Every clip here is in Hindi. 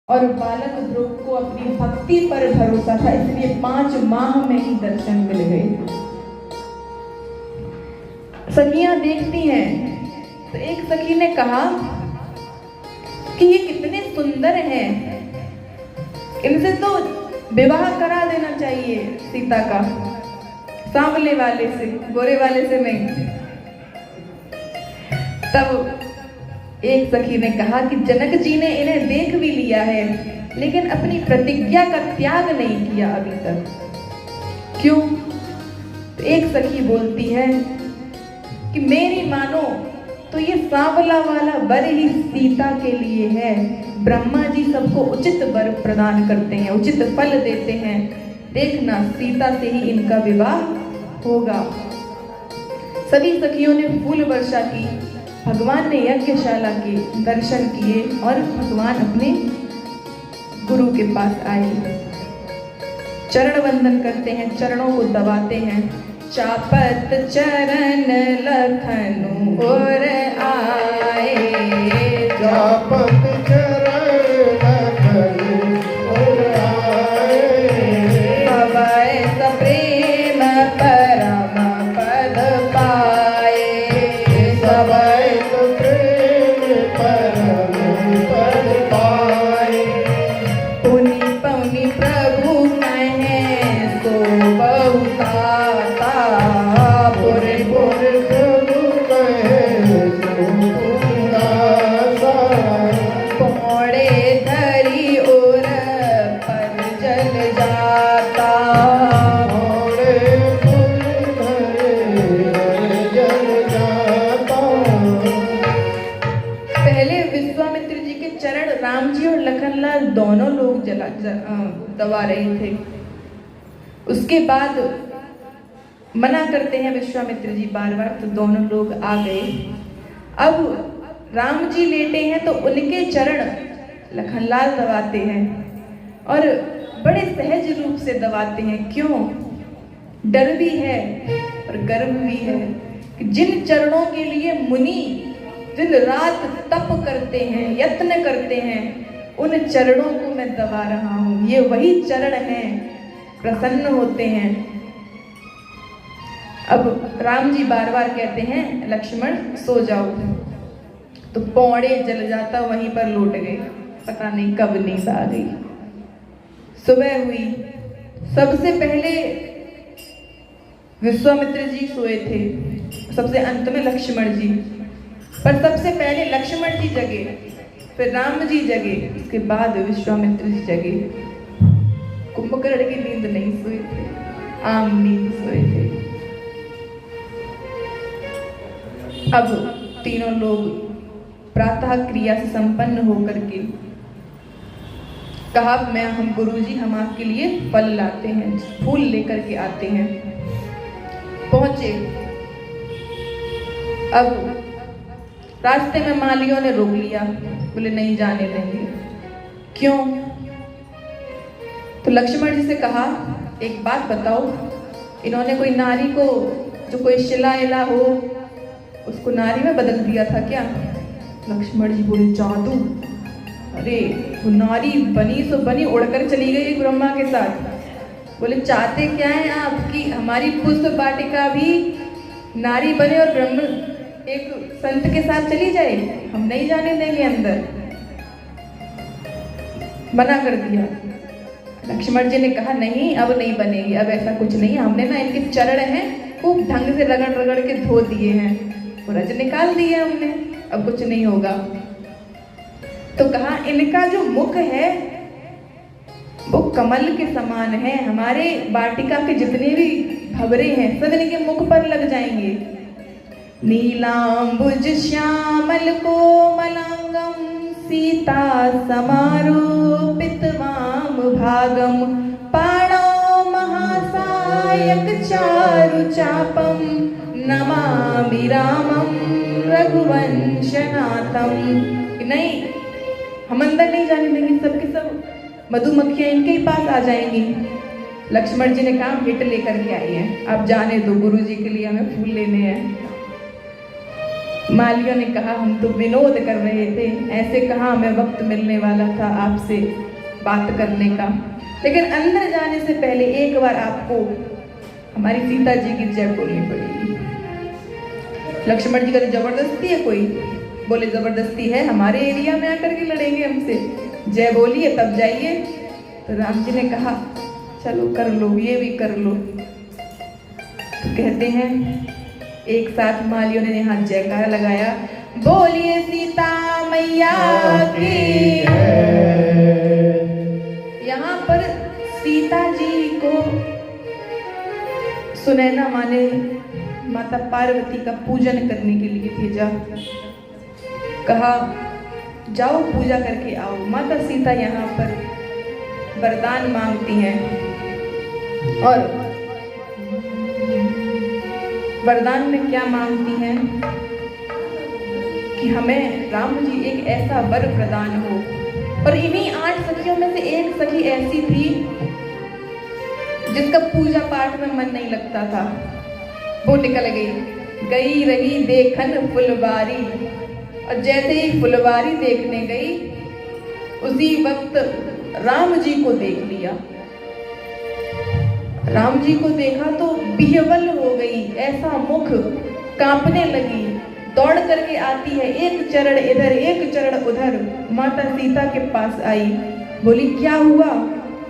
और बालक ध्रुव को अपनी भक्ति पर भरोसा था, इसलिए 5 माह में ही दर्शन मिल गए। सखियां देखती हैं तो एक सखी ने कहा कि ये कितने सुंदर हैं, इनसे तो विवाह करा देना चाहिए सीता का, सांवले वाले से, गोरे वाले से नहीं। तब एक सखी ने कहा कि जनक जी ने इन्हें देख भी लिया है, लेकिन अपनी प्रतिज्ञा का त्याग नहीं किया अभी तक। क्यों? तो एक सखी बोलती है कि मेरी मानो तो ये सांवला वाला वर ही सीता के लिए है। ब्रह्मा जी सबको उचित वर प्रदान करते हैं, उचित फल देते हैं, देखना सीता से ही इनका विवाह होगा। सभी सखियों ने फूल वर्षा की, भगवान ने यज्ञशाला के दर्शन किए और भगवान अपने गुरु के पास आए, चरण वंदन करते हैं, चरणों को दबाते हैं। चापत चरण लखनऊ और आए, चापत चरण लखनऊ और आए, हवाए सप्रेम परम पद पाए, सवाए प्रेम परम पद पाए। पुनि पौनि प्रभु कहे सो बहुताता, पुर पुर प्रभु कहे सो बहुताता, पौड़े धरी और पर जल जाता, पौड़े पुर धरे जल जाता। पहले विश्वामित्र जी के चरण राम जी और लखनलाल दोनों लोग दबा रहे थे। उसके बाद मना करते हैं विश्वामित्र जी बार बार, तो दोनों लोग आ गए। अब राम जी लेटे हैं तो उनके चरण लखनलाल दबाते हैं और बड़े सहज रूप से दबाते हैं। क्यों? डर भी है और गर्व भी है कि जिन चरणों के लिए मुनि दिन रात तप करते हैं, यत्न करते हैं, उन चरणों को मैं दबा रहा हूं। ये वही चरण हैं, प्रसन्न होते हैं। अब राम जी बार बार कहते हैं लक्ष्मण सो जाओ, तो पौड़े जल जाता वहीं पर लौट गए, पता नहीं कब नींद आ गई। सुबह हुई, सबसे पहले विश्वामित्र जी सोए थे, सबसे अंत में लक्ष्मण जी, पर सबसे पहले लक्ष्मण जी जगे, फिर राम जी जगे, उसके बाद विश्वामित्र जी जगे। कुंभकर्ण की नींद नहीं सोए थे, आम नींद सोए थे। अब तीनों लोग प्रातः क्रिया से संपन्न होकर के कहा हम गुरुजी हम आपके लिए फल लाते हैं, फूल लेकर के आते हैं। पहुंचे, अब रास्ते में मालियों ने रोक लिया, बोले नहीं जाने देंगे। क्यों? तो लक्ष्मण जी से कहा एक बात बताओ, इन्होंने कोई नारी को जो कोई शिला इला हो उसको नारी में बदल दिया था क्या? लक्ष्मण जी बोले जादू, अरे वो नारी बनी सो बनी, उड़कर चली गई ब्रह्मा के साथ। बोले चाहते क्या है आप कि हमारी पुष्प वाटिका भी नारी बने और ब्रह्म एक संत के साथ चली जाए? हम नहीं जाने देंगे अंदर, मना कर दिया। लक्ष्मण जी ने कहा नहीं, अब नहीं बनेगी, अब ऐसा कुछ नहीं, हमने ना इनके चरण हैं खूब ढंग से रगड़ रगड़ के धो दिए हैं, रज निकाल दिए हमने, अब कुछ नहीं होगा। तो कहा इनका जो मुख है वो कमल के समान है, हमारे वाटिका के जितने भी भवरे हैं सब इनके मुख पर लग जाएंगे। नीलांबुज श्यामल कोमलांगम सीता समारोपित वाम भागम, पाणौ महासायक चारु चापम, नमामि रामम रघुवंशनाथम। नहीं, हम अंदर नहीं जाने देंगे, सबके सब मधुमक्खियां इनके ही पास आ जाएंगी। लक्ष्मण जी ने कहा हिट लेकर के आई हैं, आप जाने दो, गुरु जी के लिए हमें फूल लेने हैं। मालियों ने कहा हम तो विनोद कर रहे थे, ऐसे कहाँ हमें वक्त मिलने वाला था आपसे बात करने का। लेकिन अंदर जाने से पहले एक बार आपको हमारी सीता जी की जय बोलनी पड़ेगी। लक्ष्मण जी का तो जबरदस्ती है, कोई बोले जबरदस्ती है, हमारे एरिया में आकर के लड़ेंगे हमसे, जय बोलिए तब जाइए। तो राम जी ने कहा चलो कर लो, ये भी कर लो। तो कहते हैं एक साथ मालियों ने यहाँ जयकारा लगाया, बोलिए सीता मैया की। यहाँ पर सीता जी को सुनैना माँ ने माता पार्वती का पूजन करने के लिए भेजा। कहा जाओ पूजा करके आओ। माता सीता यहाँ पर वरदान मांगती हैं और वरदान में क्या मांगती हैं कि हमें राम जी एक ऐसा वर प्रदान हो। और इन्हीं 8 सखियों में से एक सखी ऐसी थी जिसका पूजा पाठ में मन नहीं लगता था। वो निकल गई रही देखन फुलवारी, और जैसे ही फुलवारी देखने गई उसी वक्त राम जी को देख लिया। राम जी को देखा तो बिहवल हो गई, ऐसा मुख कांपने लगी, दौड़ करके आती है, एक चरण इधर एक चरण उधर माता सीता के पास आई। बोली क्या हुआ?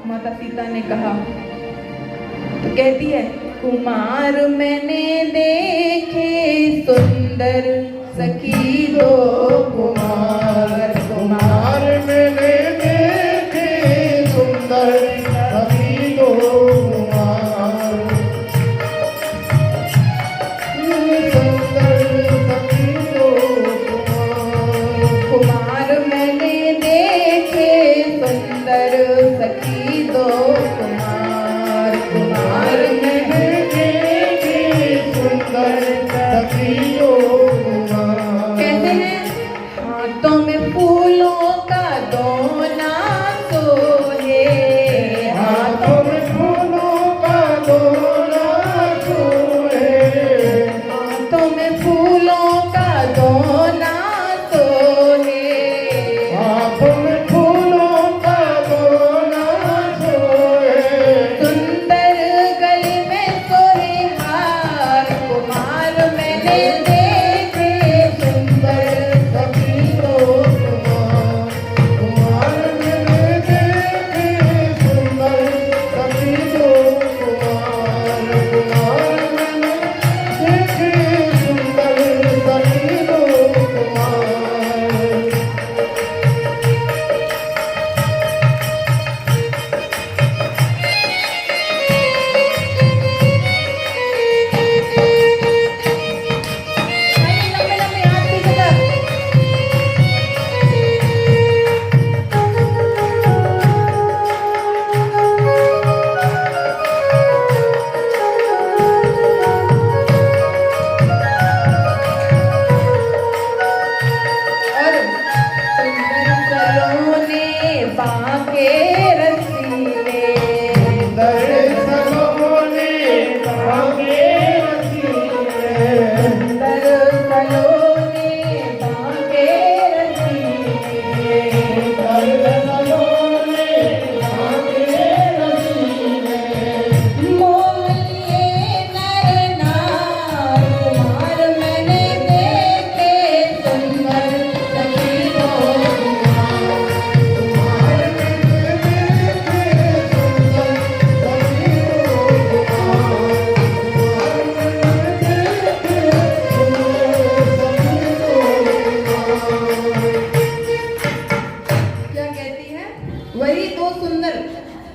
माता सीता ने कहा, तो कहती है कुमार मैंने देखे सुंदर सखी दो कुमार, कुमार मैंने देखे सुंदर सखी दो कुमार, सुंदर सखी दो कुमार, कुमार मैंने देखे सुंदर सखी दो कुमार, कुमार मैंने देखे सुंदर सखी दो कुमार। कहते हैं हाथों में फूलों का दोना सोहे, हाथों में फूलों का दोना सोहे, हाथों में फूलों का दोना सोहे, हाथों में फूलों का दोना सोहे, सुंदर गले में सोहे हार, कुमार मैंने देखे सुंदर सखी दो कुमार, कुमार मैंने देखे सुंदर सखी दो कुमार, कुमार मैंने देखे सुंदर सखी दो कुमार। लंबे लंबे हाथ की तरफ। और सुंदर सलोने बांके रसीले, दर्शनों ने भागे रसीले, सुंदर सलोने बांके रसीले, दर्शनों ने भागे रसीले, मोहलिए नर नार, कुमार मैंने देखे सुंदर सखी दो कुमार, कुमार मैंने देखे सुंदर सखी दो कुमार, कुमार मैंने देखे सुंदर सखी दो कुमार। क्या कहती है? वही दो सुंदर,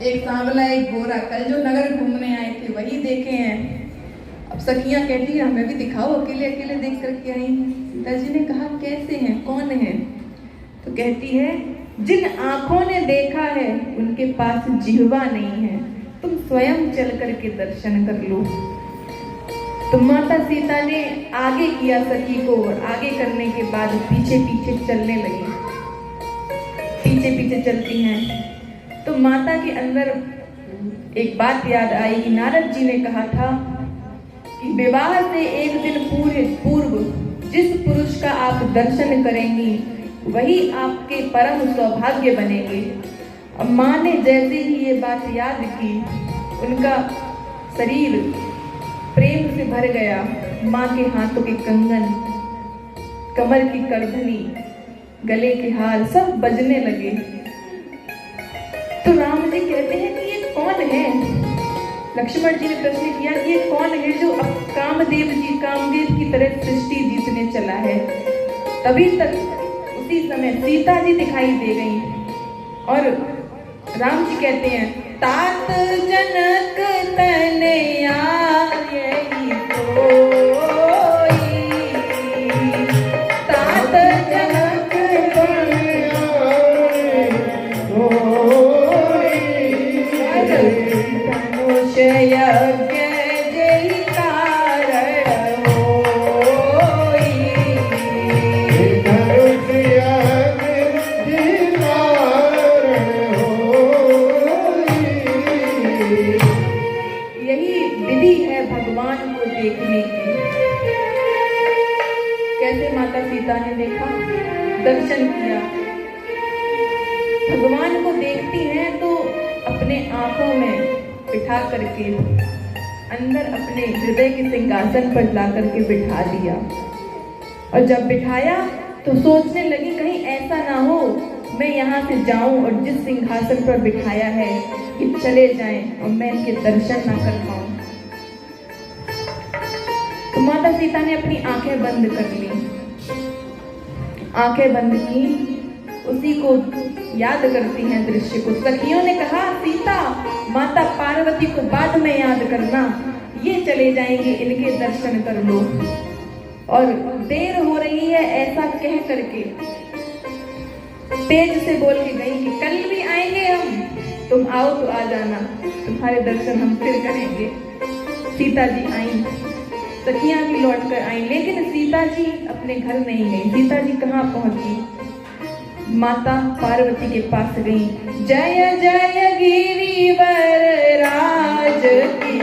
एक सांवला एक गोरा, कल जो नगर घूमने आए थे वही देखे हैं। अब सखियां कहती है हमें भी दिखाओ, अकेले अकेले देख करके आई। सीता जी ने कहा कैसे हैं, कौन है? तो कहती है जिन आंखों ने देखा है उनके पास जिह्वा नहीं है, तुम स्वयं चल करके दर्शन कर लो। तो माता सीता ने आगे किया सखी को, और आगे करने के बाद पीछे पीछे चलने लगी। पीछे पीछे चलती हैं तो माता के अंदर एक बात याद आई कि नारद जी ने कहा था कि विवाह से एक दिन पूर्व जिस पुरुष का आप दर्शन करेंगी वही आपके परम सौभाग्य बनेंगे। अब माँ ने जैसे ही ये बात याद की, उनका शरीर प्रेम से भर गया। माँ के हाथों के कंगन, कमर की करधनी, गले के हार सब बजने लगे। तो राम जी कहते हैं कि ये कौन है? लक्ष्मण जी ने प्रश्न किया कि ये कौन है जो अब कामदेव की तरह सृष्टि जीतने चला है। तभी तक उसी समय सीता जी दिखाई दे गई और राम जी कहते हैं, तात जनक तनया यही सोई, तात जनक तनया धनुष यज्ञ जय कारण होई, यही विधि है भगवान को देखने की। कैसे माता सीता ने देखा, दर्शन किया। भगवान को देखती हैं तो अपने आंखों में बिठा करके अंदर अपने हृदय के सिंहासन पर ला करके बिठा दिया। और जब बिठाया तो सोचने लगी कहीं ऐसा ना हो मैं यहाँ से जाऊं और जिस सिंहासन पर बिठाया है कि चले जाएं और मैं इनके दर्शन ना कर पाऊं। तो माता सीता ने अपनी आंखें बंद कर ली। आंखें बंद की, उसी को याद करती हैं दृश्य को। सखियों ने कहा, सीता माता पार्वती को बाद में याद करना, ये चले जाएंगे, इनके दर्शन कर लो। और देर हो रही है ऐसा कह करके तेज से बोल के गई कि कल भी आएंगे हम, तुम आओ तो आ जाना, तुम्हारे दर्शन हम फिर करेंगे। सीता जी आई, सखियां भी लौट कर आई, लेकिन सीता जी अपने घर नहीं गई। सीता जी कहाँ पहुंची? माता पार्वती के पास गई। जय जय गिरिवर राज की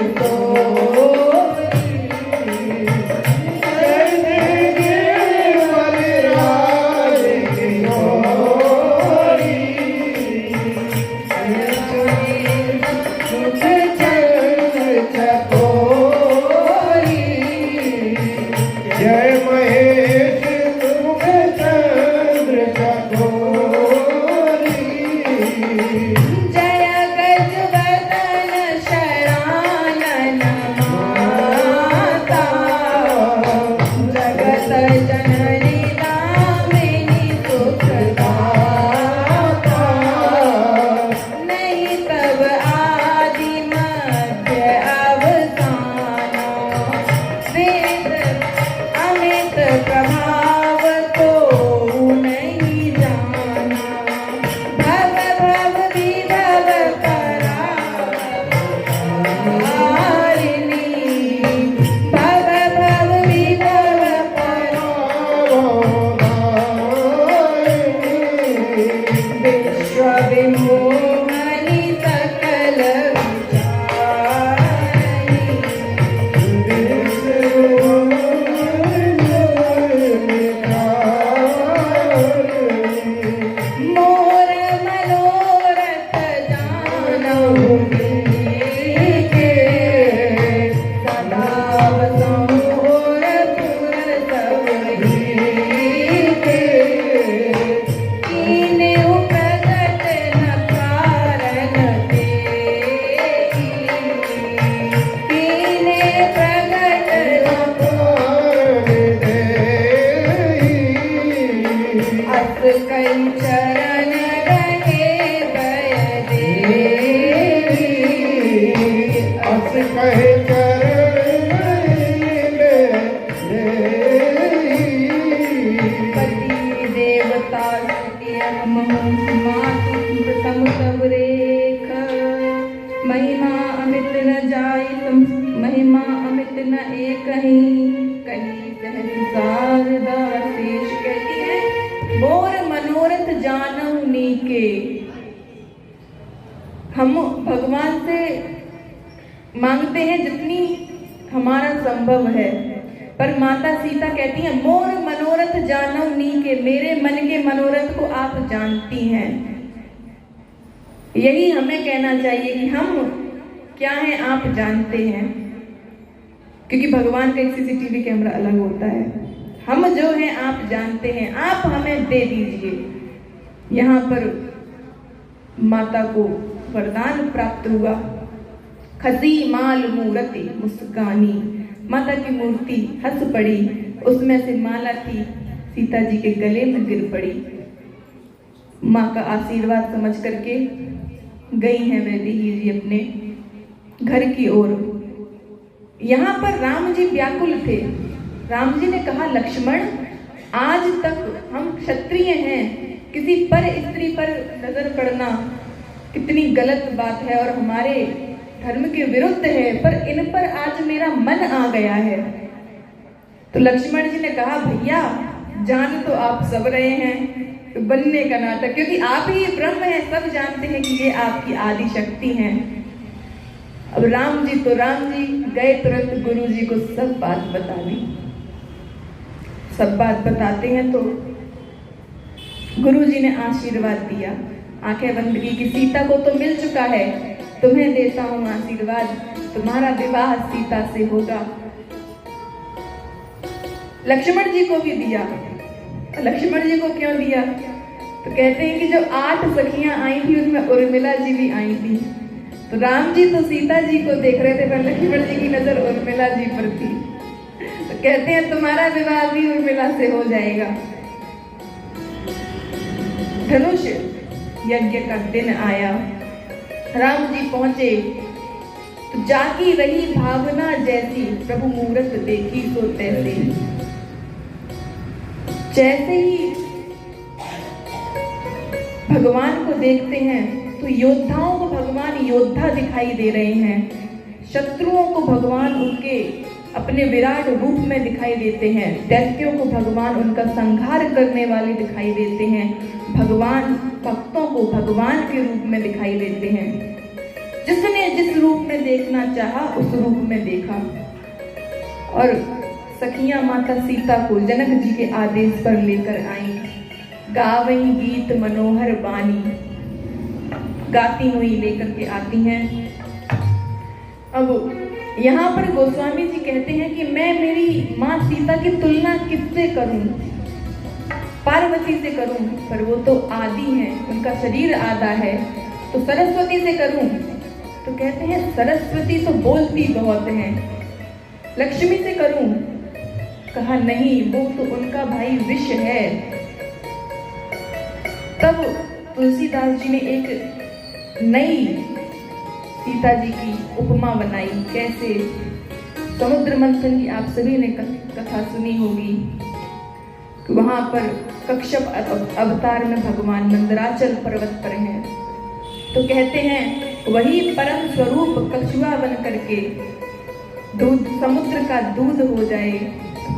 महिमा अमित न जाय तुम, महिमा अमित न एक कहीं शारदा शेष। कहती है मोर मनोरथ जानऊ नीके। हम भगवान से मांगते हैं जितनी हमारा संभव है, पर माता सीता कहती हैं मोर मनोरथ जानो नी के, मेरे मन के मनोरथ को आप जानती हैं। यही हमें कहना चाहिए कि हम क्या हैं आप जानते हैं, क्योंकि भगवान का एक सीसीटीवी कैमरा अलग होता है। हम जो हैं आप जानते हैं, आप हमें दे दीजिए। यहाँ पर माता को वरदान प्राप्त हुआ। खसी माल मूर्ति मुस्कानी, माता की मूर्ति हंस पड़ी, उसमें से माला थी सीता जी के गले में गिर पड़ी। माँ का आशीर्वाद समझ करके गई हैं वैदेही जी अपने घर की ओर। यहाँ पर राम जी व्याकुल थे। राम जी ने कहा लक्ष्मण, आज तक हम क्षत्रिय हैं, किसी पर स्त्री पर नजर पड़ना कितनी गलत बात है और हमारे धर्म के विरुद्ध है, पर इन पर आज मेरा मन आ गया है। तो लक्ष्मण जी ने कहा भैया जान तो आप सब रहे हैं, तो बनने का नाटक, क्योंकि आप ही ब्रह्म हैं, सब जानते हैं कि ये आपकी आदि शक्ति हैं। अब राम जी गए तुरंत गुरु जी को सब बात बता दी। सब बात बताते हैं तो गुरु जी ने आशीर्वाद दिया, आंखें बंद की कि सीता को तो मिल चुका है, तुम्हें देता हूं आशीर्वाद, तुम्हारा विवाह सीता से होगा। लक्ष्मण जी को भी दिया। लक्ष्मण जी को क्यों दिया? तो कहते हैं कि जो 8 सखियां आई थी उसमें उर्मिला जी भी आई थी। तो राम जी तो सीता जी को देख रहे थे, पर लक्ष्मण जी की नजर उर्मिला जी पर थी। तो कहते हैं तुम्हारा विवाह भी उर्मिला से हो जाएगा। धनुष यज्ञ का दिन आया, राम जी पहुंचे तो जागी रही भावना जैसी, प्रभु मूरत देखी तो तैसे। जैसे ही भगवान को देखते हैं तो योद्धाओं को भगवान योद्धा दिखाई दे रहे हैं, शत्रुओं को भगवान उनके अपने विराट रूप में दिखाई देते हैं, दैत्यों को भगवान उनका संहार करने वाले दिखाई देते हैं, भगवान भक्तों को भगवान के रूप में दिखाई देते हैं। जिसने जिस रूप में देखना चाहा उस रूप में देखा। और सखियां माता सीता को जनक जी के आदेश पर लेकर आई। गावई गीत मनोहर बानी, गाती हुई लेकर के आती हैं। अब यहाँ पर गोस्वामी जी कहते हैं कि मैं मेरी माँ सीता की तुलना किससे करूं? पार्वती से करूं, पर वो तो आदि हैं, उनका शरीर आधा है। तो सरस्वती से करूं, तो कहते हैं सरस्वती तो बोलती बहुत हैं। लक्ष्मी से करूं, कहा नहीं, वो तो उनका भाई विष है। तब तुलसीदास जी ने एक नई सीता जी की उपमा बनाई। कैसे? समुद्र मंथन की आप सभी ने कथा सुनी होगी। वहां पर कश्यप अवतार में भगवान मंदराचल पर्वत पर हैं। तो कहते हैं वही परम स्वरूप कछुआ बन करके दूध, समुद्र का दूध हो जाए,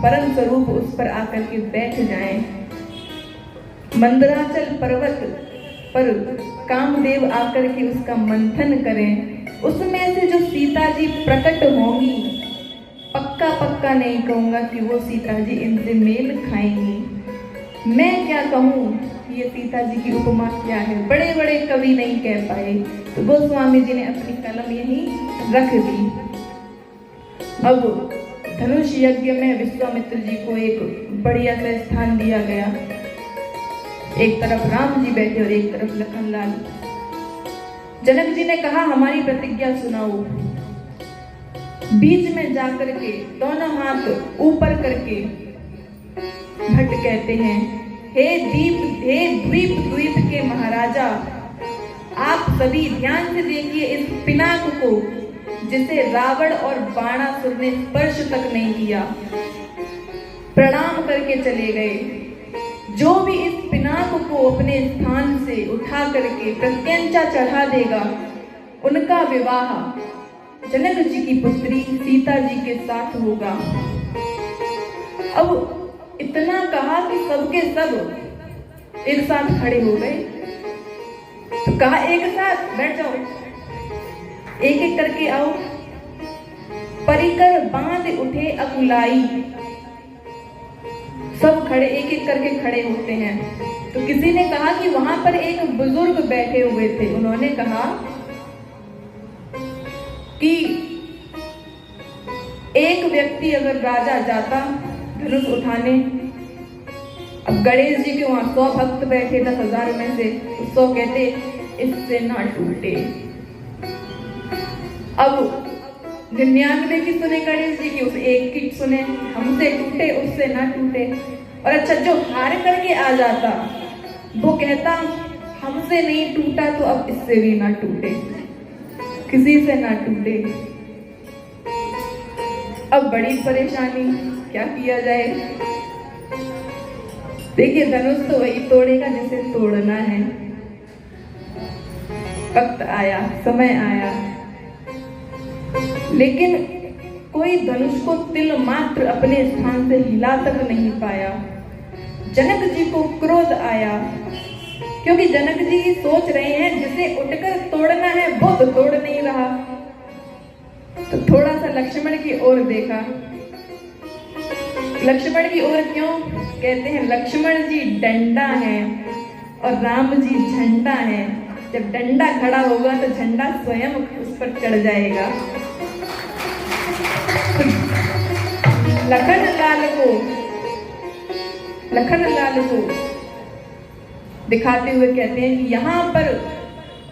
परम स्वरूप उस पर आकर के बैठ जाए। मंदराचल पर्वत पर कामदेव आकर के उसका मंथन करें, उसमें से जो सीता जी प्रकट होंगी, पक्का नहीं कहूंगा कि वो सीता जी इनसे मेल खाएंगी। मैं क्या कहूँ ये सीता जी की उपमा क्या है, बड़े बड़े कवि नहीं कह पाए, तो गोस्वामी जी ने अपनी कलम यहीं रख दी। अब धनुष यज्ञ में विश्वामित्र जी को एक बढ़िया सा स्थान दिया गया। एक तरफ राम जी बैठे और एक तरफ लखनलाल। जनक जी ने कहा हमारी प्रतिज्ञा सुनाओ। बीच में जाकर के दोनों हाथ ऊपर करके भट्ट कहते हैं, हे द्वीप द्वीप के महाराजा, आप सभी ध्यान से देखिए इस पिनाक को, जिसे रावण और बाणासुर ने स्पर्श तक नहीं किया, प्रणाम करके चले गए। जो भी इस पिनाक को अपने स्थान से उठा करके प्रत्यंचा चढ़ा देगा, उनका विवाह जनक जी की पुत्री सीता जी के साथ होगा। अब इतना कहा कि सबके सब एक साथ खड़े हो गए। तो कहा एक साथ बैठ जाओ, एक एक करके आओ। परिकर बांध उठे अकुलाई, सब खड़े एक एक करके खड़े होते हैं। तो किसी ने कहा कि वहां पर एक बुजुर्ग बैठे हुए थे। उन्होंने कहा कि एक व्यक्ति अगर राजा जाता धनुष उठाने, अब गणेश जी के वहां 100 भक्त बैठे 10,000 में से, 100 कहते इससे ना टूटे। अब 99 की सुने गणेश जी की, उस एक की सुने, हमसे टूटे उससे ना टूटे। और अच्छा, जो हार करके आ जाता वो कहता हमसे नहीं टूटा तो अब इससे भी ना टूटे, किसी से ना टूटे। अब बड़ी परेशानी, क्या किया जाए। देखिए, धनुष तो वही तोड़ेगा जिसे तोड़ना है। वक्त आया, समय आया, लेकिन कोई धनुष को तिल मात्र अपने स्थान से हिला तक नहीं पाया। जनक जी को क्रोध आया, क्योंकि जनक जी सोच रहे हैं जिसे उठकर तोड़ना है वो तो तोड़ नहीं रहा। तो थोड़ा सा लक्ष्मण की ओर देखा। लक्ष्मण की ओर क्यों? कहते हैं लक्ष्मण जी डंडा है और राम जी झंडा है। जब डंडा खड़ा होगा तो झंडा स्वयं उस पर चढ़ जाएगा। लखन लाल को दिखाते हुए कहते हैं कि यहाँ पर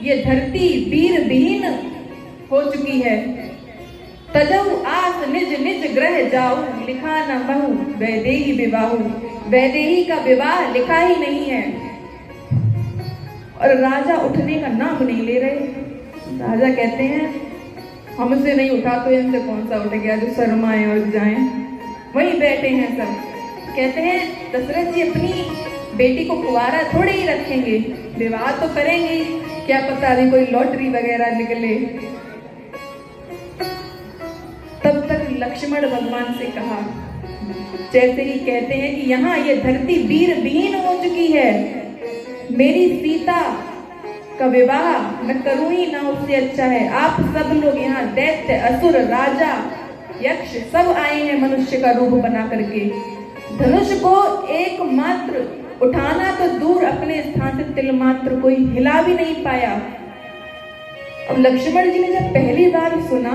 ये धरती वीर विहीन हो चुकी है। तजहु आस निज निज ग्रह जाऊ, लिखा न महु वैदेही विवाहु। वैदेही का विवाह लिखा ही नहीं है। और राजा उठने का नाम नहीं ले रहे। राजा कहते हैं हमसे नहीं उठा तो इनसे कौन सा उठ गया जो शर्माए और जाएं। वहीं बैठे हैं सब। कहते हैं दशरथ जी अपनी बेटी को कुंवारा थोड़े ही रखेंगे, विवाह तो करेंगे, क्या पता अभी कोई लॉटरी वगैरह निकले। तब तक लक्ष्मण भगवान से कहा, जैसे ही कहते हैं कि यहाँ ये धरती वीर विहीन हो चुकी है, मेरी सीता का विवाह मैं करूं ही ना, उससे अच्छा है आप सब लोग यहाँ दैत्य असुर राजा यक्ष सब आए हैं मनुष्य का रूप बना करके। धनुष को एकमात्र उठाना तो दूर, अपने स्थान से तिल मात्र कोई हिला भी नहीं पाया। अब लक्ष्मण जी ने जब पहली बार सुना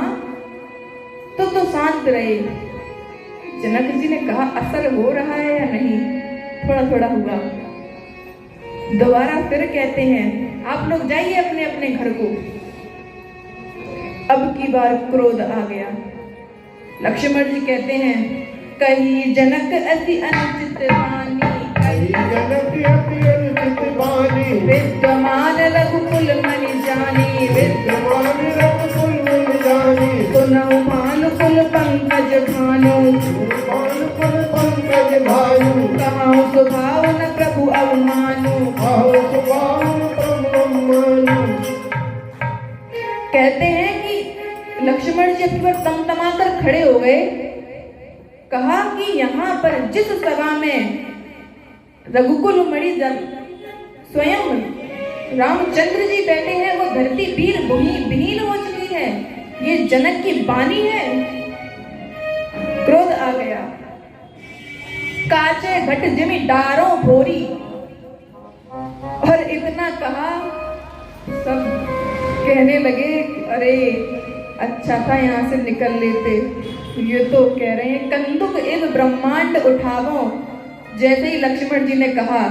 तो शांत रहे। जनक जी ने कहा असर हो रहा है या नहीं? थोड़ा थोड़ा हुआ। दोबारा फिर कहते हैं आप लोग जाइए अपने अपने घर को। अब की बार क्रोध आ गया। लक्ष्मण जी कहते हैं कही जनक अति अनुचित वाणी, कही जनक अति अनुचित वाणी, विद्यमान रघुकुल मनि जानी, विद्यमान रघुकुल मनि जानी, सुनहु भानुकुल पंकज भानु, भानुकुल पंकज भानु, कहाउ स्वभाव न प्रभु अवमानु, कहाउ स्वभाव न प्रभु अवमानु। कहते हैं कि लक्ष्मण जी अपनी पर तमतमाकर खड़े हो गए। कहा कि यहाँ पर जिस सभा में रघुकुल मणि स्वयं रामचंद्र जी बैठे हैं वो धरती वीर विहीन हो चुकी है, ये जनक की वाणी है। क्रोध आ गया। काचे घट जिमि डारों भोरी, और इतना कहा सब कहने लगे अरे अच्छा था यहाँ से निकल लेते। ये तो कह रहे हैं कंदुक एव ब्रह्मांड उठावो। जैसे ही लक्ष्मण जी ने कहा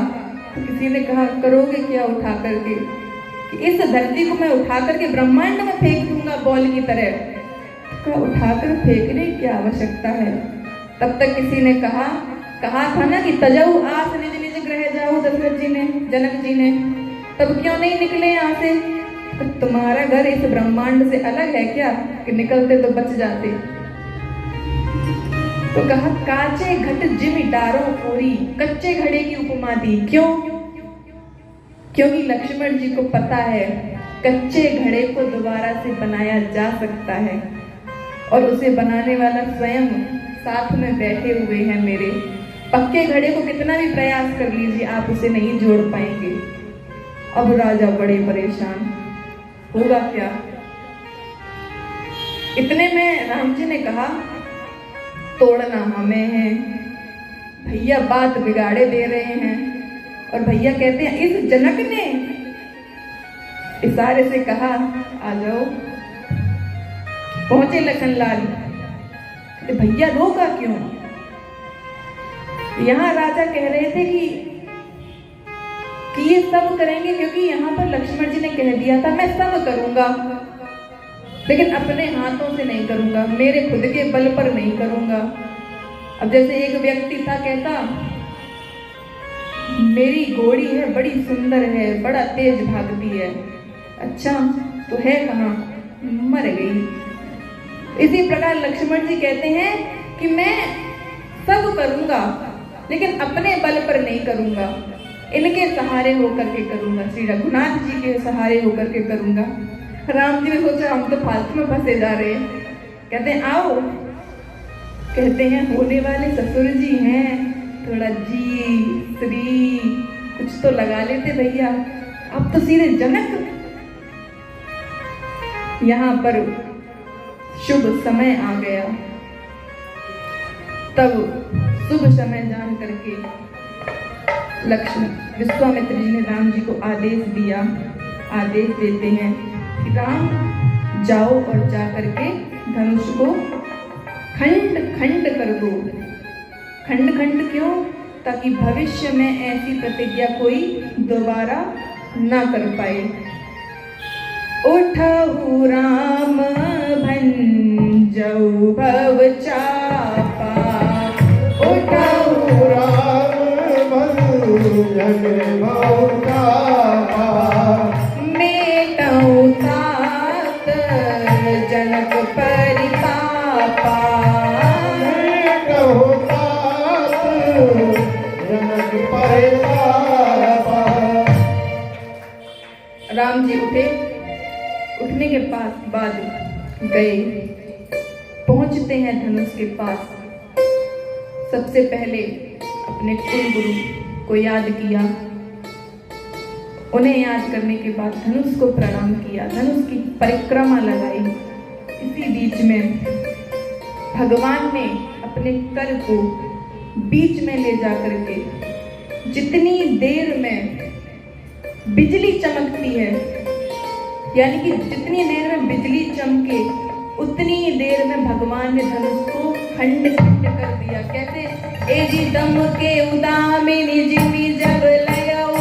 तो किसी ने कहा करोगे क्या उठा करके? कि इस धरती को मैं उठा करके ब्रह्मांड में फेंक दूंगा बॉल की तरह। तो उठाकर फेंकने की क्या आवश्यकता है? तब तक किसी ने कहा था ना कि तजहु आस निज निज ग्रह जाओ। दशरथ जी ने, जनक जी ने, तब क्यों नहीं निकले यहाँ से? तो तुम्हारा घर इस ब्रह्मांड से अलग है क्या कि निकलते तो बच जाते? तो कहा काचे घट जिमि डारों पूरी, कच्चे घड़े की उपमा दी। क्यों? क्योंकि लक्ष्मण जी को पता है कच्चे घड़े को दोबारा से बनाया जा सकता है और उसे बनाने वाला स्वयं साथ में बैठे हुए हैं मेरे। पक्के घड़े को कितना भी प्रयास कर लीजिए आप उसे नहीं जोड़ पाएंगे। अब राजा बड़े परेशान, होगा क्या? इतने में राम जी ने कहा तोड़ना हमें है, भैया बात बिगाड़े दे रहे हैं। और भैया कहते हैं इस जनक ने इशारे से कहा आ जाओ। पहुंचे लखनलाल। तो भैया रोका क्यों? यहाँ राजा कह रहे थे कि ये सब करेंगे क्योंकि यहाँ पर लक्ष्मण जी ने कह दिया था मैं सब करूंगा, लेकिन अपने हाथों से नहीं करूंगा, मेरे खुद के बल पर नहीं करूंगा। अब जैसे एक व्यक्ति था, कहता मेरी घोड़ी है बड़ी सुंदर है, बड़ा तेज भागती है। अच्छा तो है कहाँ? मर गई। इसी प्रकार लक्ष्मण जी कहते हैं कि मैं सब करूंगा लेकिन अपने बल पर नहीं करूंगा, इनके सहारे होकर के करूंगा, श्री रघुनाथ जी के सहारे होकर के करूंगा। राम जी ने सोचा हम तो फालतू में फंसे जा रहे हैं। कहते हैं आओ। कहते हैं होने वाले ससुर जी हैं, थोड़ा जी श्री कुछ तो लगा लेते भैया, अब तो सीधे जनक। यहाँ पर शुभ समय आ गया। तब शुभ समय जान करके विश्वामित्र जी ने राम जी को आदेश दिया। आदेश देते हैं कि राम जाओ और जा करके धनुष को खंड खंड कर दो। खंड खंड क्यों? ताकि भविष्य में ऐसी प्रतिज्ञा कोई दोबारा ना कर पाए। उठहु राम भंजऊ भव चापा, उठहु राम भंजऊ भव चापा, मेटऊ तात जनक परितापा, मेटऊ तात जनक परितापा। राम जी उठे। उठने के बाद गए, पहुंचते हैं धनुष के पास। सबसे पहले अपने कुल गुरु को याद किया। उन्हें याद करने के बाद धनुष को प्रणाम किया, धनुष की परिक्रमा लगाई। इसी बीच में भगवान ने अपने कर को बीच में ले जा करके जितनी देर में बिजली चमकती है, यानी कि जितनी देर में बिजली चमके उतनी देर में भगवान ने धनुष को खंड खंड कर दिया। कैसे? एजी दम के उदामिनी जिमी जब लयऊ,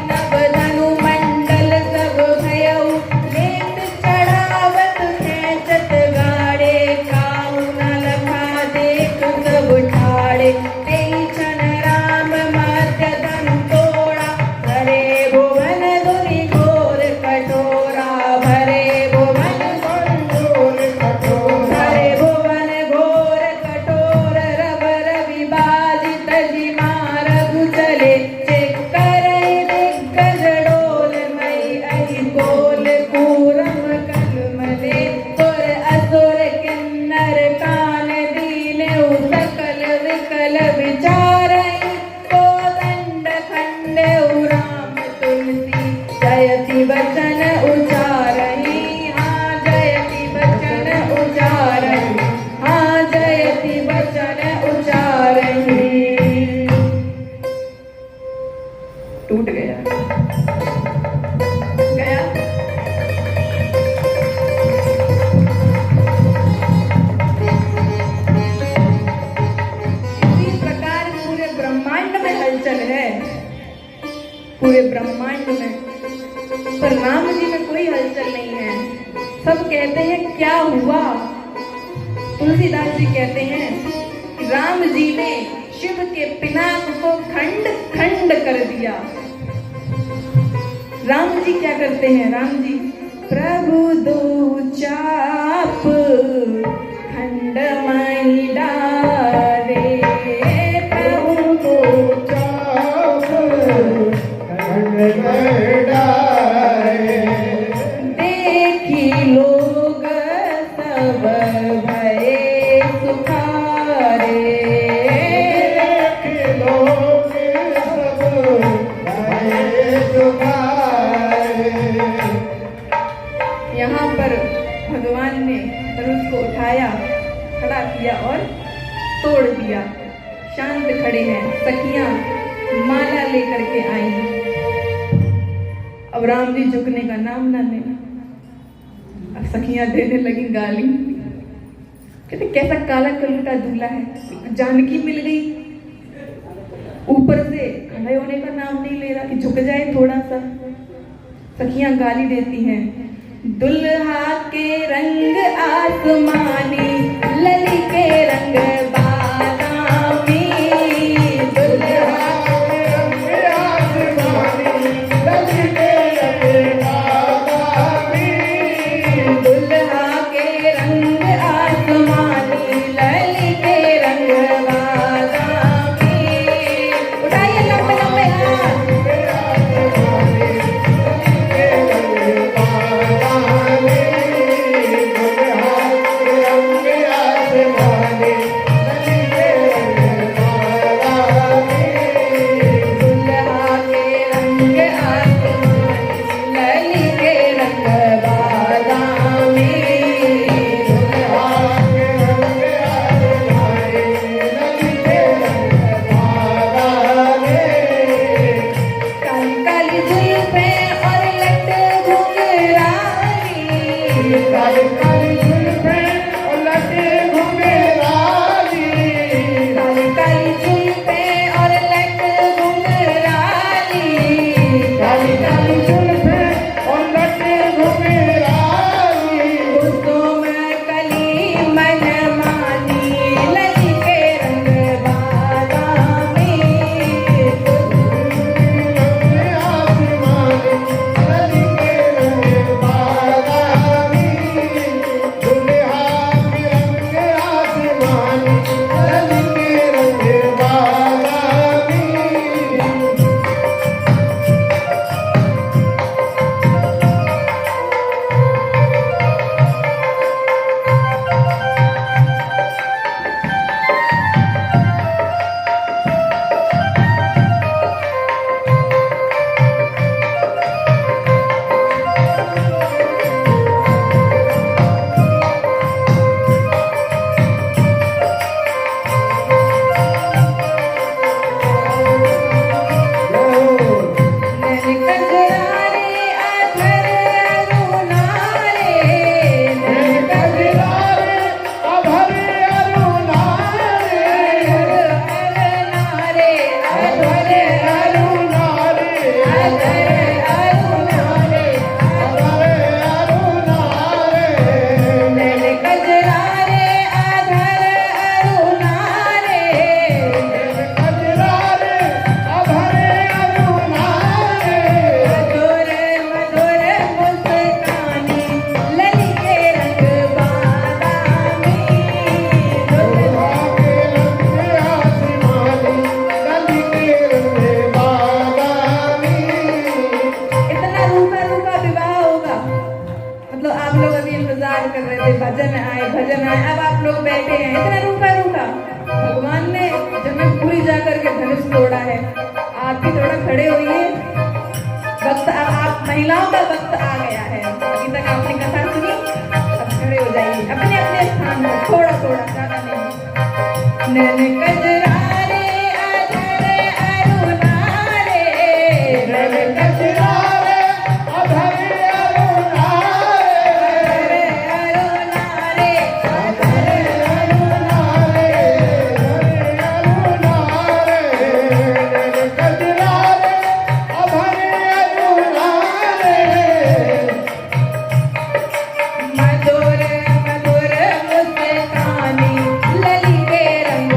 नव धनु मंडल सब भयऊ, लेत चढ़ावत खेचत गाड़े, काऊ न लखा देख सब ठाड़े, तेई क्षण राम मध्य धनु तोड़ा, भरे भुवन धुनि घोर कठोरा, भरे भुवन घोर कठोर, भरे भुवन घोर कठोर, रव रवि बाजित जिमारगु चले, चेकर दिग्गज डोल मई अहि कोल कूरम कलमले, सुर असुर किन्नर कान दीने सकल विकल विचारई, कोदंड खंडे राम तुलसी, जयति वचन उचारई, हाँ जयति वचन उचारई, हाँ जयति वचन उचारई। टूट गया गया। इसी प्रकार पूरे ब्रह्मांड में हलचल है, पूरे ब्रह्मांड में, पर राम जी में कोई हलचल नहीं है। सब कहते हैं क्या हुआ? तुलसीदास जी कहते हैं कि राम जी ने शिव के पिनाक को खंड खंड कर दिया। राम जी क्या करते हैं? राम जी प्रभु दो चाप खंड मई डारे, प्रभु दो चाप खंड मई डारे, देखी लोग सब भये सुखारे, देखी लोग सब भये सुखारे। यहाँ पर भगवान ने धनुष को उठाया, खड़ा किया और तोड़ दिया। शांत खड़े हैं। सखियां माला लेकर के आई। अब राम जी झुकने का नाम ना लेना। अब सखियां देने लगी गाली। कहते कैसा काला कलूटा दूल्हा है, जानकी मिल गई, ऊपर से खड़े होने का नाम नहीं ले रहा कि झुक जाए थोड़ा सा। सखियां गाली देती हैं। दुल्हा के रंग आसमानी, लली के रंग बादामी। दुल्हा के रंग आसमानी, लली के रंग बादामी। दुल्हा के रंग आसमानी, लली के रंग बादामी। उठाइए लंबे लंबे हाथ। भजन आए, अब आप लोग बैठे हैं, इतना रूखा रूखा। भगवान ने जनकपुरी जाकर के धनुष तोड़ा है, आप भी थोड़ा खड़े होइए। वक्त अब आप महिलाओं का वक्त आ गया है। अभी तक आपने कथा सुनी, अब खड़े हो जाइए अपने अपने स्थान पर, थोड़ा थोड़ा, ज्यादा नहीं। नैन कजरारे अधर अरुणारे, नैन कजरारे अधर मधुर मधुर मुस्कानी, लली के रंग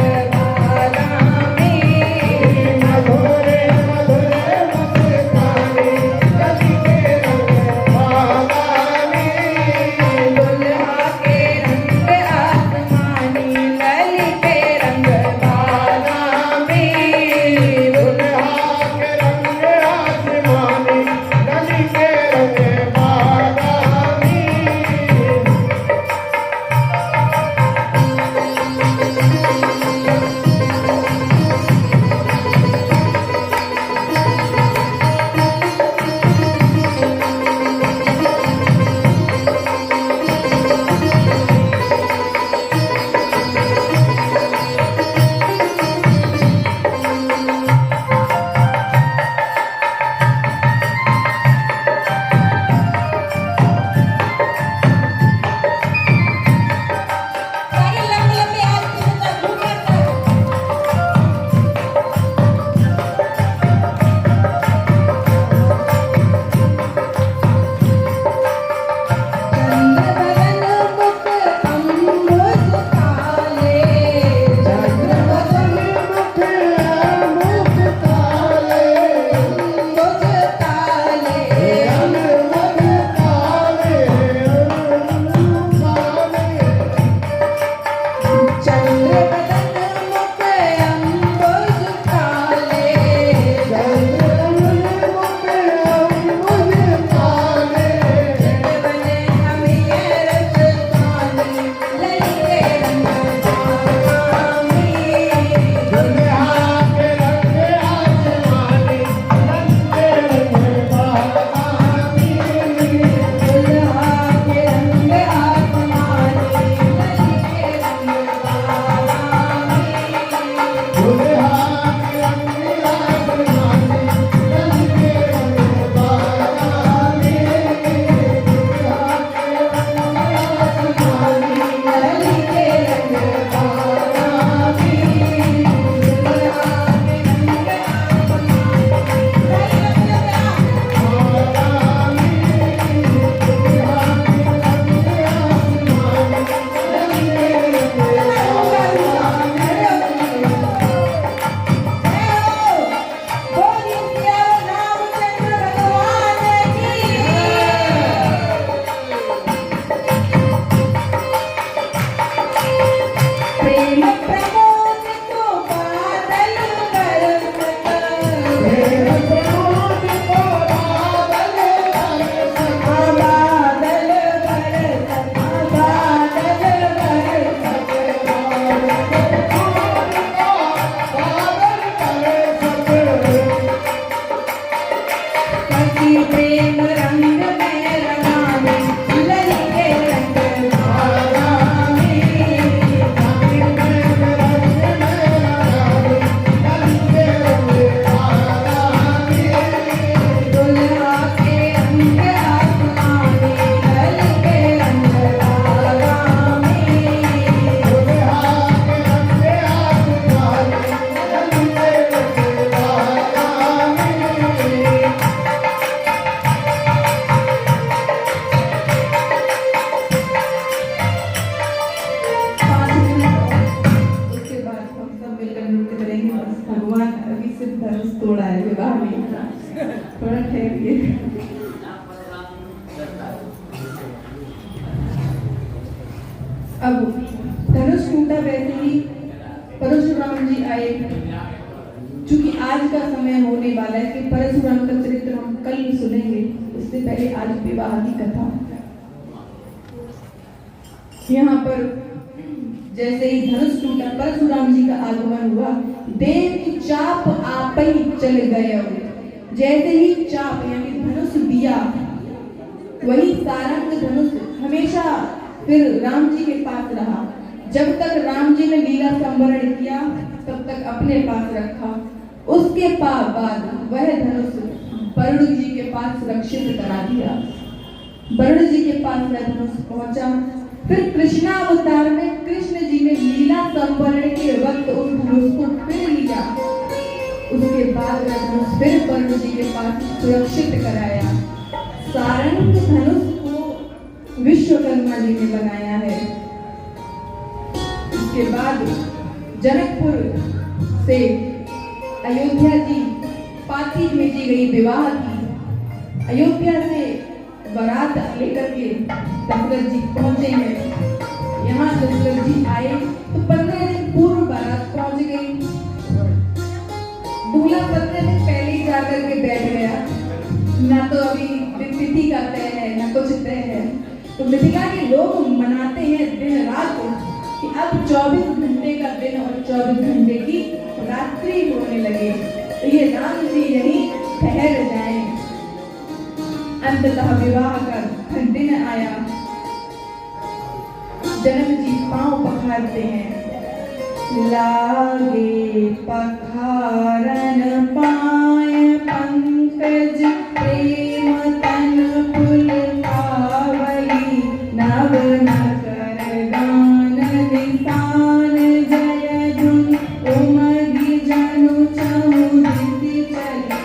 ठहरिए। अब धनुष टूटा, वैसे ही परशुराम जी आए। चूंकि आज का समय होने वाला है कि परशुराम का चरित्र हम कल सुनेंगे, उससे पहले आज विवाह की कथा। यहाँ पर जैसे ही धनुष टूटा, परशुराम जी का आगमन हुआ, देव की चाप आप ही चल गए। जैसे ही चाप यानी धनुष दिया, वही सारंग धनुष हमेशा फिर राम जी के पास रहा। जब तक राम जी ने लीला संवरण किया तब तक अपने पास रखा। उसके बाद वह धनुष वरुण जी के पास सुरक्षित करा दिया। वरुण जी के पास वह धनुष पहुंचा। फिर कृष्णावतार में कृष्ण जी ने लीला संवरण के वक्त उस धनुष को फिर लिया। उसके बाद वह धनुष फिर वरुण जी के पास सुरक्षित कराया। सारंग धनुष को विश्वकर्मा जी ने बनाया है। इसके बाद जनकपुर से अयोध्या जी पाती भेजी गई विवाह की। अयोध्या से बारात लेकर के दशरथ जी पहुंचे हैं। यहाँ दशरथ जी आए तो 15 दिन पूर्व बारात पहुंच गई। दूल्हा 15 दिन पहले ही जाकर के बैठ गया। ना तो अभी तिथि का तय है, ना कुछ तय है। तो मिथिला के लोग मनाते हैं दिन रात कि अब 24 घंटे का दिन और 24 घंटे की रात्रि होने लगे, तो ये राम जी यही ठहर जाएं। अंततः विवाह का दिन आया। जनक जी पांव पखारते हैं। लागे पखारन पाय पंकज प्रेम तन पुल पावली नव नकर गान निशान जय धुन उमगी जनु चहुदिति चली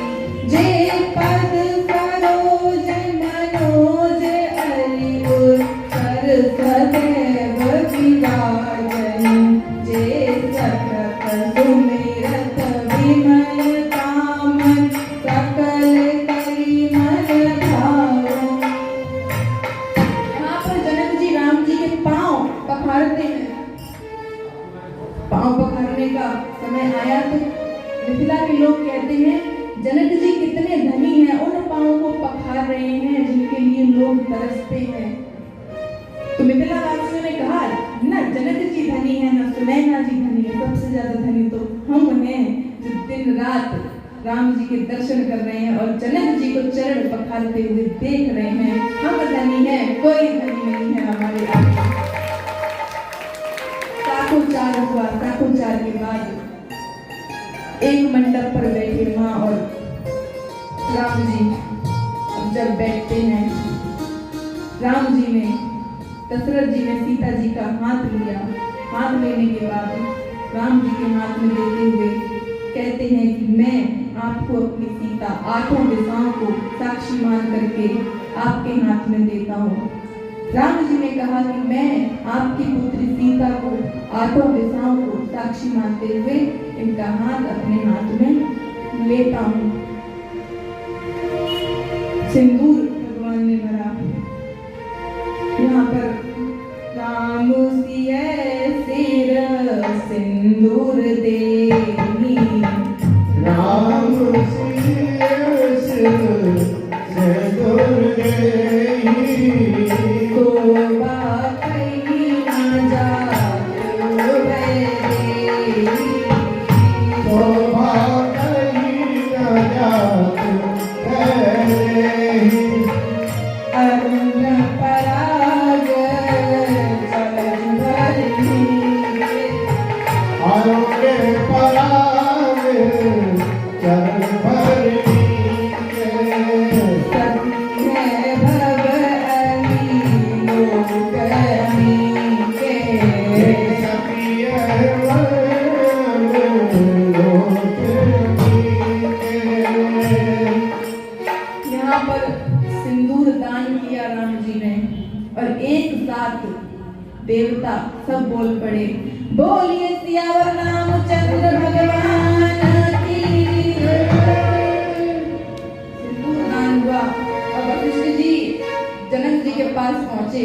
जे पद सरोज मनोज अरिपुर सर सदैव विराजन जे सकत सुमिरत विमल कामन सकल कलिमल भावन। यहाँ पर जनक जी राम जी के पांव पखारते हैं। पांव पखारने का समय आया तो मिथिला के लोग कहते हैं जनक जी कितने धनी हैं, उन पांवों को पखार रहे हैं जिनके लिए लोग तरसते हैं। तो मिथिला वासियों ने कहा ना जनक जी धनी है, ना सुनैना जी धनी है, सबसे ज्यादा धनी तो हम हैं जो दिन रात राम जी के दर्शन कर रहे हैं और जनक जी को चरण पखारते हुए देख रहे हैं। हम धनी हैं, कोई धनी नहीं है हमारे आगे। साखोचार हुआ। साखोचार के बाद एक मंडप पर बैठे माँ और राम जी। अब जब बैठते हैं, राम जी ने दशरथ जी ने सीता जी का हाथ लिया। हाथ लेने के बाद राम जी के हाथ में देते हुए कहते हैं कि मैं आपको अपनी सीता 8 दिशाओं को साक्षी मान करके आपके हाथ में देता हूँ। राम जी ने कहा कि मैं आपकी पुत्री सीता को 8 दिशाओं को साक्षी मानते हुए इनका हाथ अपने हाथ में लेता हूँ। सिंदूर भगवान ने भरा। यहाँ पर राम सिय सिर सिंदूर देही, राम सिय सिर सिंदूर देही, शोभा कहीं न जात भैरी, शोभा कहीं न जात भैरी, अरुण पराग चरण भरनी, अरुण पराग चरण भरनी, सती है भव अली लोकनी के, सखी है लोकनी के। यहाँ पर सिंदूर दान किया राम जी ने और एक साथ देवता सब बोल पड़े, बोलिए सियावर रामचंद्र भगवान की। सिंदूर दान पास पहुंचे।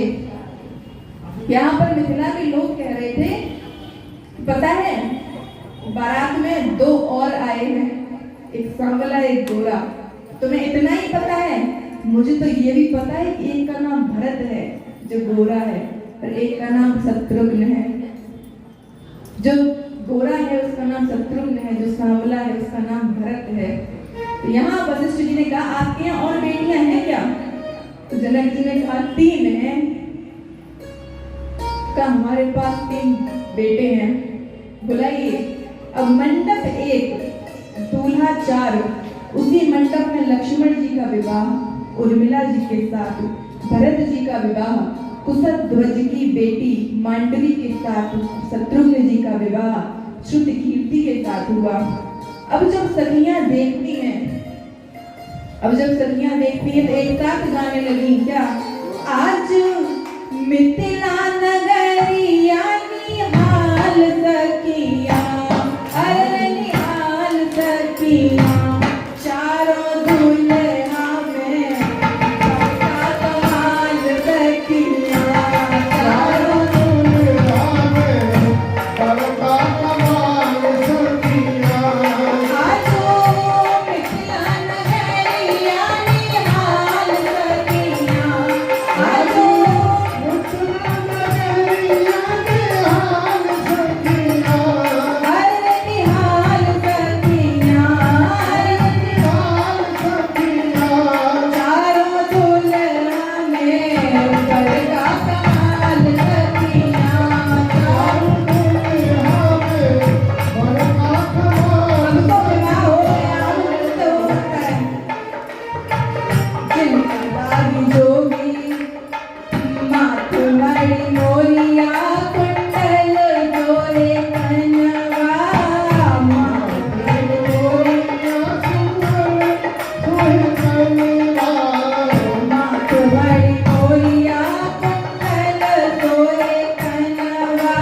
यहाँ पर मिथिला के लोग कह रहे थे, पता है बारात में 2 और आए हैं, एक सांवला एक गोरा। तुम्हें इतना ही पता है? मुझे तो ये भी पता है कि एक का नाम भरत है जो गोरा है, और एक का नाम शत्रुघ्न है। जो गोरा है उसका नाम शत्रुघ्न है, जो सांवला है उसका नाम भरत है। तो यहाँ वशिष्ठ जी ने कहा, आपके यहाँ और बेटियां हैं क्या? तो जनक जी ने कहा 3 हैं। कहा हमारे पास 3 बेटे हैं, बुलाइए। अब मंडप 1, दूल्हा 4। उसी मंडप में लक्ष्मण जी का विवाह उर्मिला जी के साथ, भरत जी का विवाह कुशध्वज की बेटी मांडवी के साथ, शत्रुघ्न जी का विवाह श्रुतकीर्ति के साथ हुआ। अब जब सखियां देखती हैं तो एक साथ गाने लगी, क्या? आज मिथिला नगरिया निहाल सखिया, अरे निहाल सखिया, चारों दुल्हा में सबका कमाल सखिया, चारों दुल्हा में सबका कमाल सखिया। आजो मिथिला नगरिया निहाल सखिया, आजो मिथिला नगरिया निहाल सखिया, अरे निहाल सखिया, अरे निहाल सखिया। चारों दुल्हा में सबका कमाल सखिया, चारों दुल्हा में सबका कमाल हमको विवाह हो गया, हमको होता है। जिनका बागी जोगी माथ मणि मोरिया, कुंडल जोड़े कनवा, माथ मणि मोरिया, माथ मणि मोरिया, कुंडल जोड़े कनवा,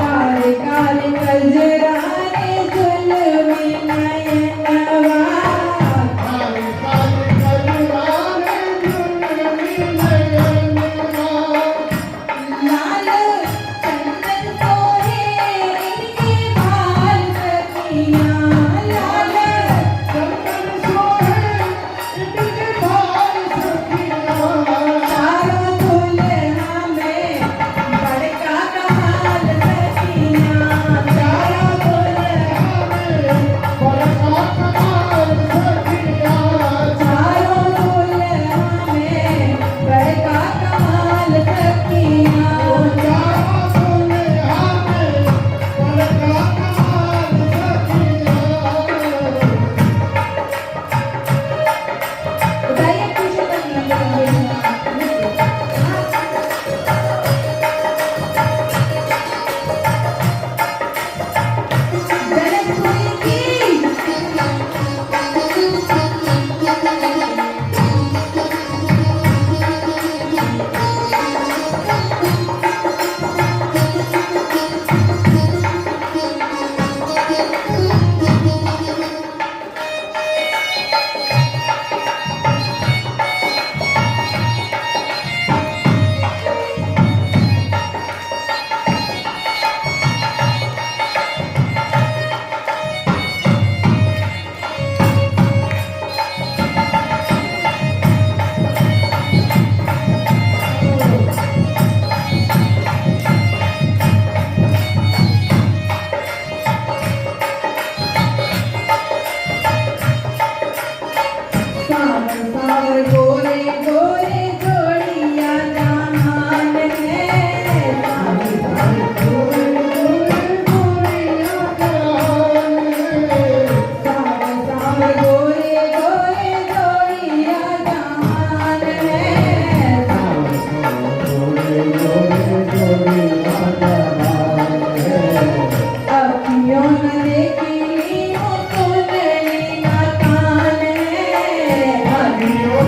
काले काले कजरारे जुल्मी नयनवा, लाल चंदन सोहे इनके भाल सखिया, लाल चारों दुल्हा में बड़का कमाल सखिया, चारों दुल्हा चारों दुल्हा में बड़का कमाल सखिया। बताइए पीछे तक जनकपुरी की सावर सावर गोरे गोरे जोड़िया जहान है, सावर सावर सावर गोरे गोरे जोड़िया जहान है, अखियों न देखी लीनो सुनली न कान है, अखियों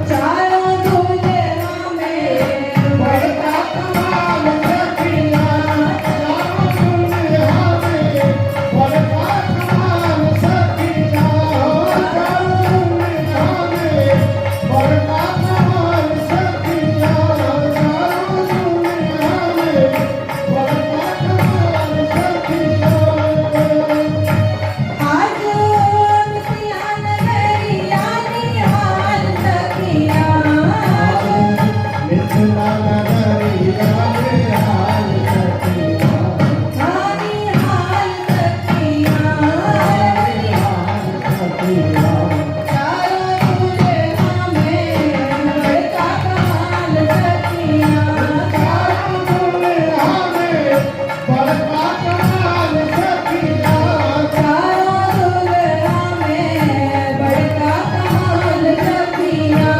चारों दुनिया में बड़का कमाल सखिया आज मिथिला नगरिया निहाल सखिया निहाल सखिया चारों दुनिया में बड़का कमाल सखिया चारों दुनिया में बड़का कमाल सखिया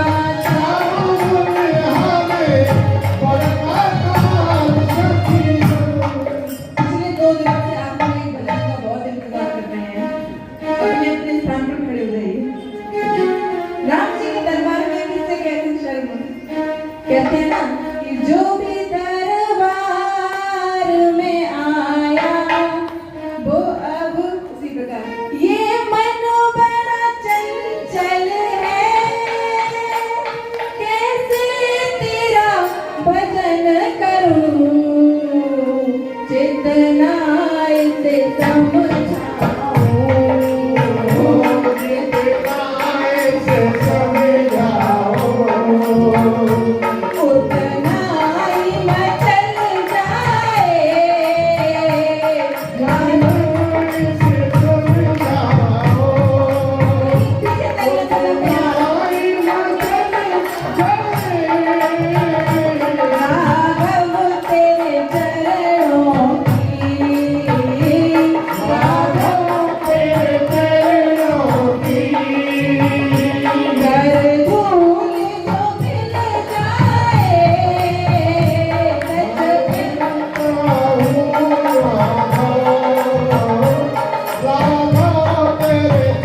पिछले 2 दिनों से आप लोग एक भजन का बहुत इंतजार कर रहे हैं। अपने अपने स्थान पर खड़े हो जाइए। राम जी के दरबार में किससे कहते हैं शर्म? कहते हैं ना कि जो भी दरबार में आया वो अब उसी प्रकार ये मन बड़ा चंचल है कैसे तेरा भजन करूं चेतना इसे समझाऊं उतना ही मचल जाए राघव तेरे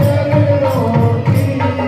चरणों की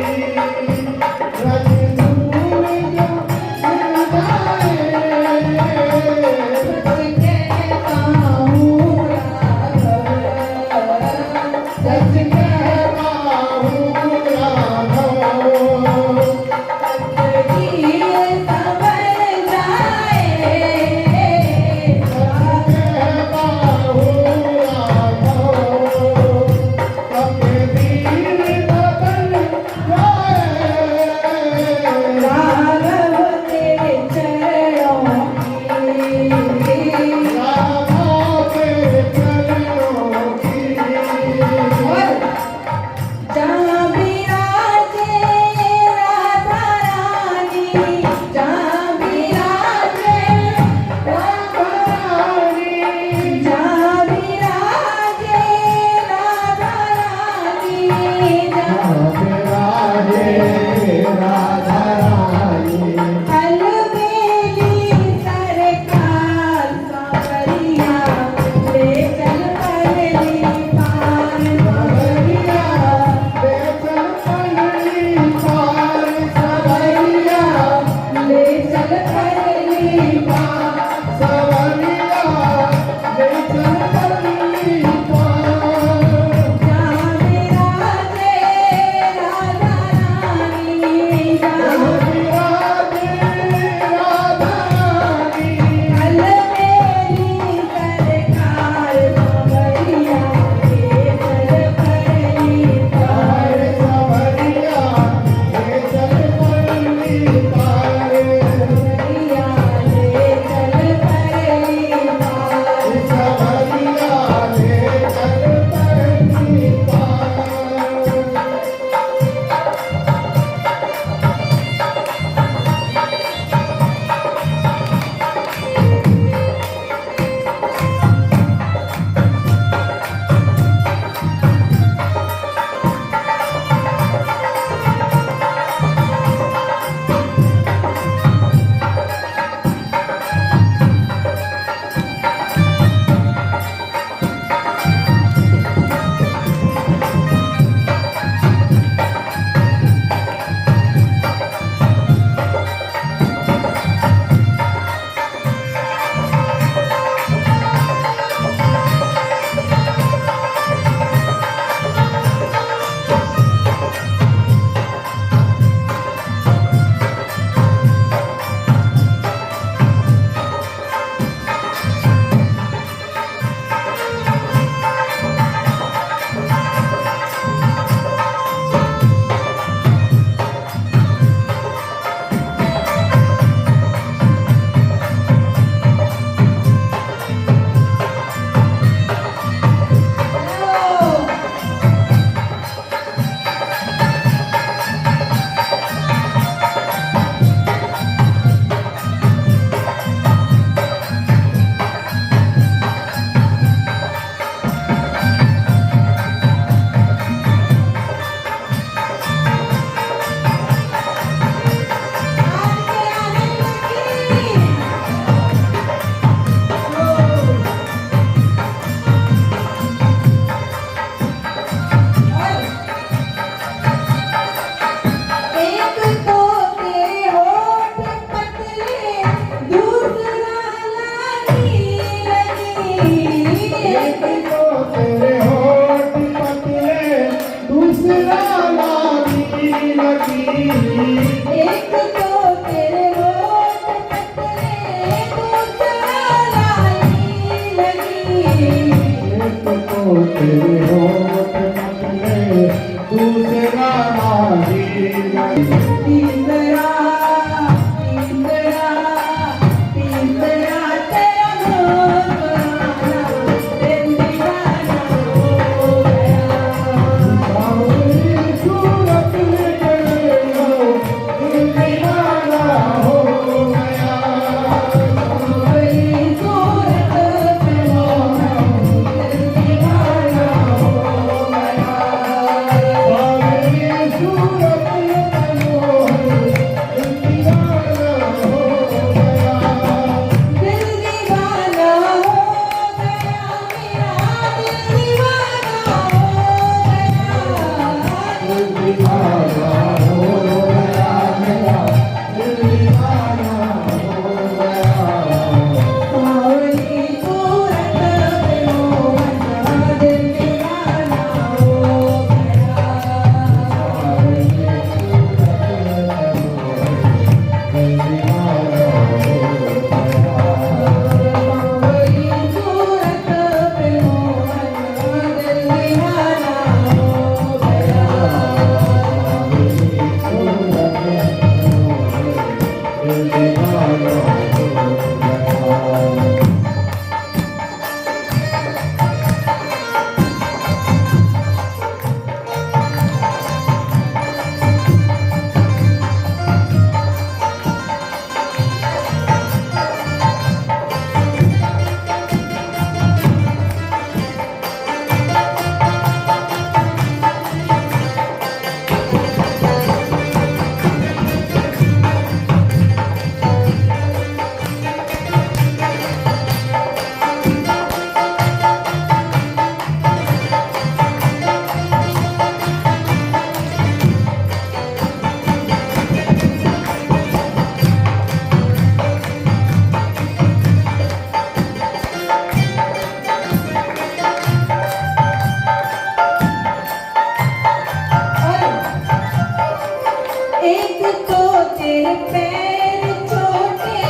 मेरे पैर छोटे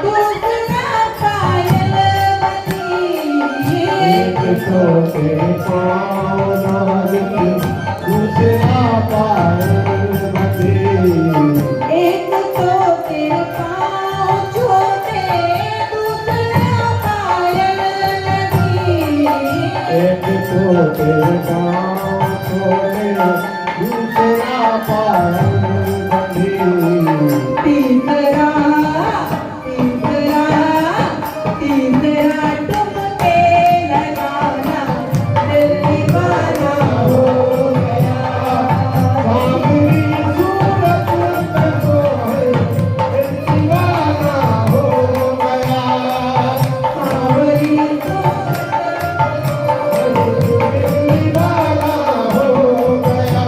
दूसरा पायल बनी एक छोटे पाँव नाजुक दूसरा पायल बंधी एक तो तेरे पाँव छोटे दूसरा पायल लगी एक छोटे पाँव छोटे दूसरा पायल बंधी तीसरा तीसरा तीसरा ठुमके लगाना दिल दीवाना हो गया बाबरी सूरत पे सोए दिल दीवाना हो गया सावरी दिल दीवाना हो गया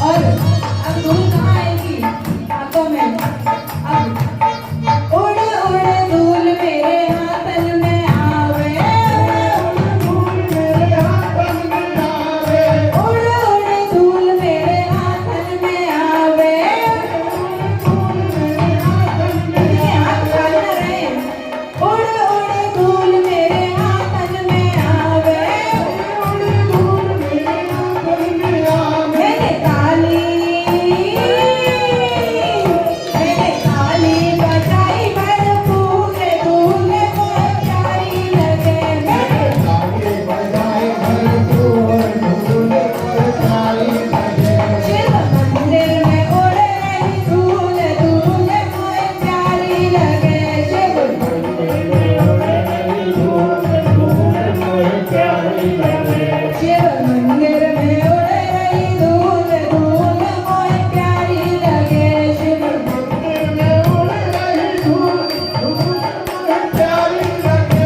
और अब धूल कहाँ आएगी हाथों में अब उड़ उड़ धूल मेरे हाथन में आवे धूल मेरे हाथन में आवे उड़ उड़ धूल मेरे हाथन में आवे धूल मेरे हाथन में ये हाथ काला रहे उड़ उड़ धूल मेरे हाथन में आवे धूल मेरे हाथन में आवे मैंने ताली बजाई भरपूर धूल मोर प्यारी लगे ताली बजाए भरपूर धूल पर प्यारी लगे शिव मंदिर में उड़ रही धूल धूल मोर प्यारी लगे शिव धूल पर प्यारी लगे शिव मंदिर में उड़ रही धूल धूल मोर प्यारी लगे शिव मंदिर में उड़ रही धूल धूल पर प्यारी लगे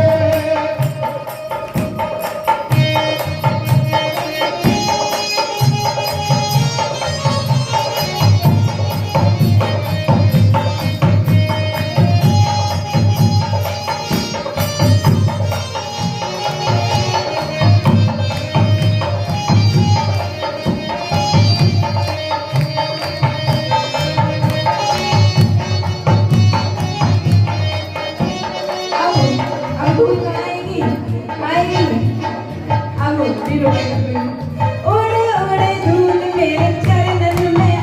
अब धूल कहाँ आएगी आएगी अब फिर उड़ उड़ धूल मेरे चरणन में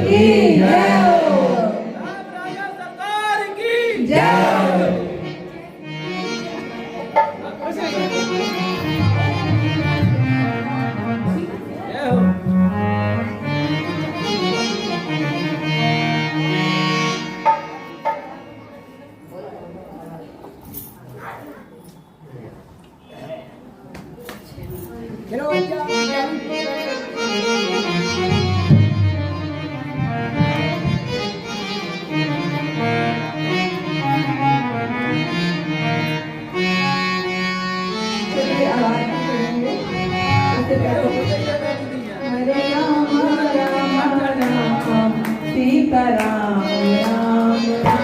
की जय हो। राजा सरकार की जय हो। जय हो। चलिए आवाज में करेंगे। उससे पहले हरे राम राम राम सीता राम राम राम।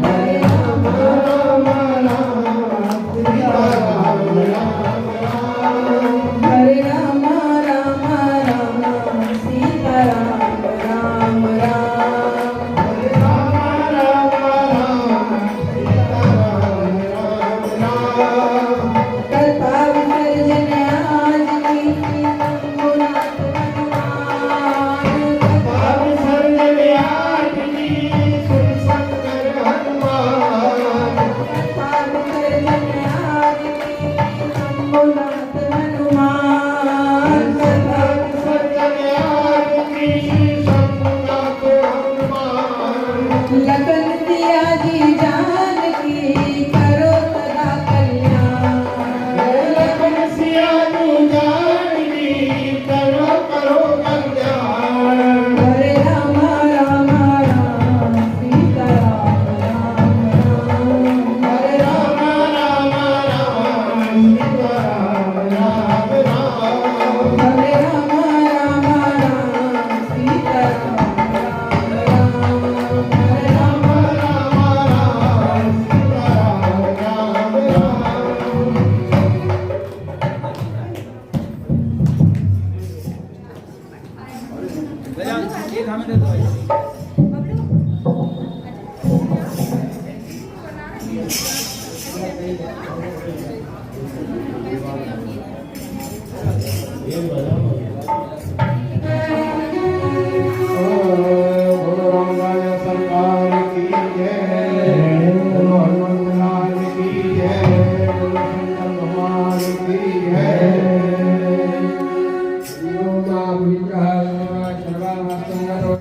हरे राम राम राम सीता राम राम राम। हरे राम राम राम सीता राम राम राम। हरे राम राम सीता राम राम। कथा विसर्जन आज की शंभुनाथ हनुमान। कथा विसर्जन आज की शिव शंकर हनुमान। कथा विसर्जन आज की शंभुनाथ हनुमान। कथा विसर्जन आज की शंभुनाथ हनुमान। लगन दिया जी जानकी करो सदा कल्याण। लगन सिया जानकी करो करो कल्याण। हरे राम राम राम सीता राम राम राम। हरे राम राम राम सीता राम राम राम। हरे राम राम राम सीता राम राम राम। हरे राम राम राम सीता राम राम। बोलो राम राजा सरकार की जय।